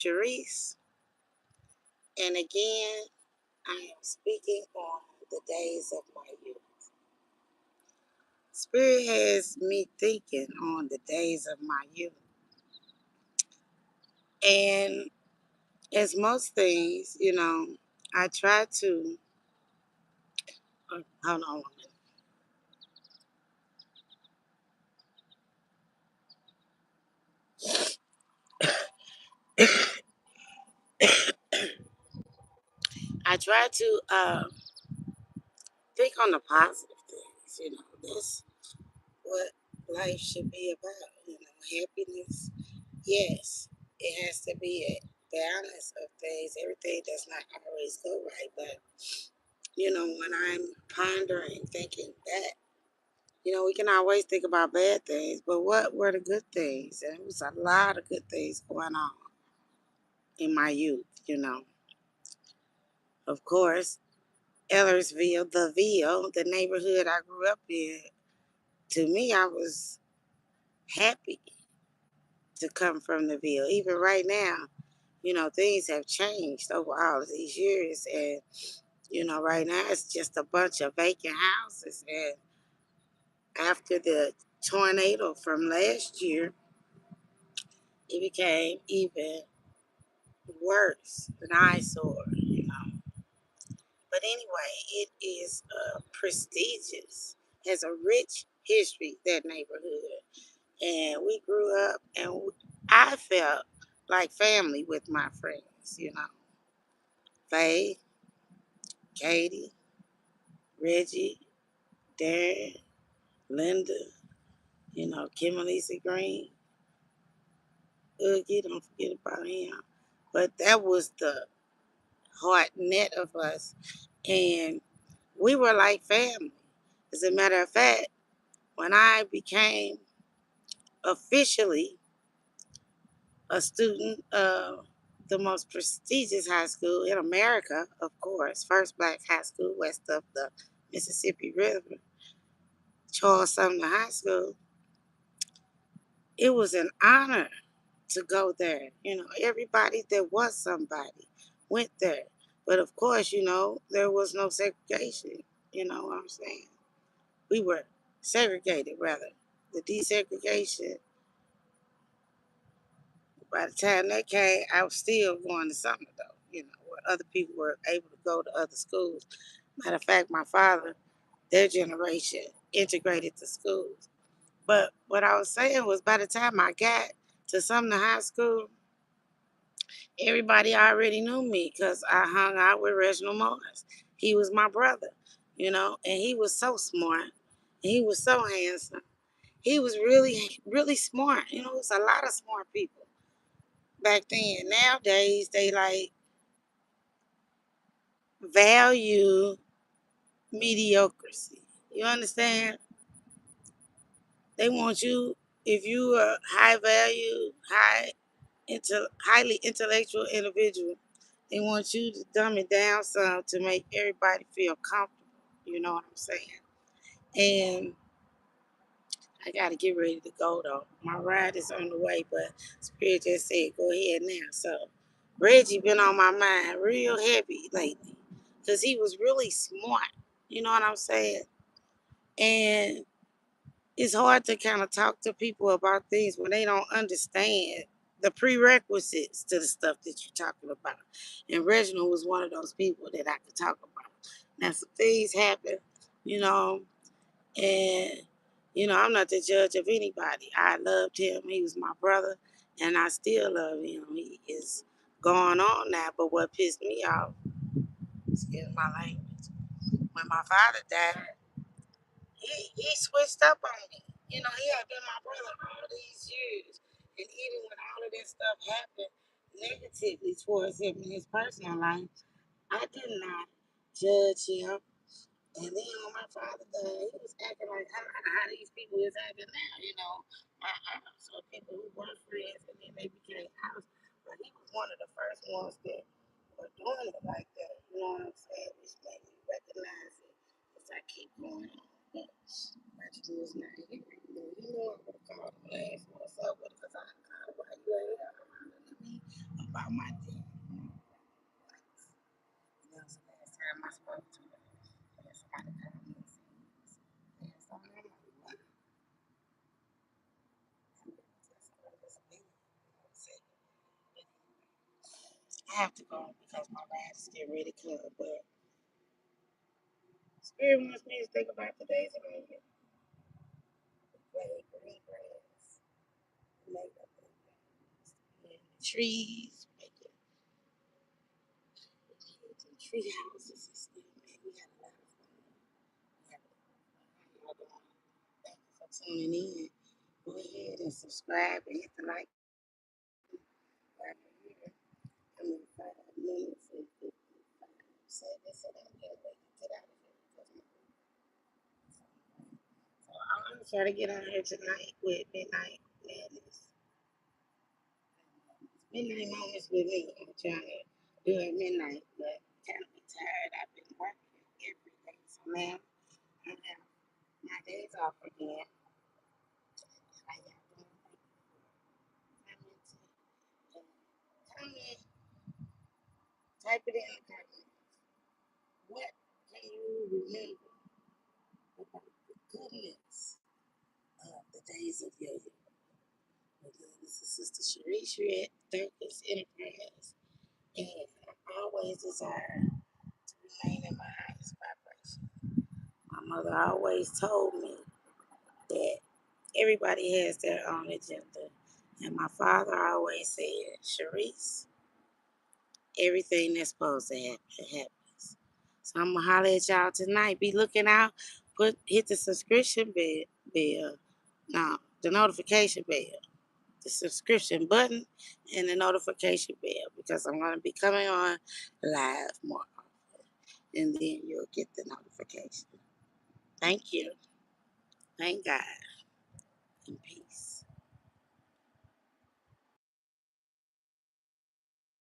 Sharice, and again, I am speaking on the days of my youth. Spirit has me thinking on the days of my youth. And as most things, I try to, hold on a minute. I try to think on the positive things, that's what life should be about, happiness. Yes, it has to be a balance of things. Everything does not always go right, but when I'm pondering, thinking that, we can always think about bad things, but what were the good things? And it was a lot of good things going on in my youth. Of course, Ellersville, the neighborhood I grew up in, to me, I was happy to come from the Ville. Even right now, things have changed over all of these years. And, right now it's just a bunch of vacant houses. And after the tornado from last year, it became even worse, an eyesore. But anyway, it is prestigious, has a rich history, that neighborhood. And we grew up, and I felt like family with my friends. Faye, Katie, Reggie, Darren, Linda, Kimberly Green, Oogie, don't forget about him. But that was the heart net of us. And we were like family. As a matter of fact, when I became officially a student of the most prestigious high school in America, of course, first black high school west of the Mississippi River, Charles Sumner High School, it was an honor to go there. Everybody that was somebody went there. But of course, there was no segregation. You know what I'm saying? We were segregated, rather. The desegregation, by the time that came, I was still going to summer, though, where other people were able to go to other schools. Matter of fact, my father, their generation, integrated the schools. But what I was saying was by the time I got to Sumner High School, everybody already knew me because I hung out with Reginald Morris. He was my brother, and he was so smart. He was so handsome. He was really, really smart. It was a lot of smart people back then. Nowadays, they like value mediocrity. You understand? They want you, if you are high value, highly intellectual individual, they want you to dumb it down some to make everybody feel comfortable. You know what I'm saying? And I gotta get ready to go though. My ride is on the way, but Spirit just said go ahead now. So Reggie been on my mind real heavy lately because he was really smart. You know what I'm saying? And it's hard to kind of talk to people about things when they don't understand the prerequisites to the stuff that you're talking about. And Reginald was one of those people that I could talk about. Now, some things happen, you know, and, I'm not the judge of anybody. I loved him. He was my brother, and I still love him. He is gone on now, but what pissed me off, excuse my language, when my father died, he switched up on me. He had been my brother all these years. And even when all of that stuff happened negatively towards him in his personal life, I did not judge him. And then when my father died, he was acting like how these people is acting now. My aunts or people who weren't friends and then they became house. But he was one of the first ones that were doing it like that. You know what I'm saying? Which made me recognize it as I keep going on. But Reggie was not here. I would have called him and asked what's up with it because I called him while you ain't here. about my day. That was the last time I spoke to her. And somebody called me and said, "There's something wrong with you." I have to go because my ride is getting ready to come. But Spirit wants me to think about the days of my life. Play green grass, make up the trees, making tree houses and stuff. Man, we had a lot of fun. We had a lot of fun. Thank you for tuning in. Go ahead and subscribe and hit the like button here. I'm in 5 minutes and 55 seconds, and I can't wait to get out of here. So I'm gonna try to get on here tonight with Midnight Madness. Midnight Moments with me. I'm trying to do it at midnight, but kind of be tired. I've been working every day, so now I have my days off again. I got one comment, comment, type it in the comments. What can you remember about the goodness of the days of your youth? Again, this is Sister Sharice at Dawkins Enterprise, and I always desire to remain in my highest vibration. My mother always told me that everybody has their own agenda, and my father always said, "Sharice, everything that's supposed to happen happens." So I'm gonna holler at y'all tonight. Be looking out. Hit the subscription bell. No, the notification bell. The subscription button and the notification bell because I'm gonna be coming on live more often. And then you'll get the notification. Thank you. Thank God. And peace.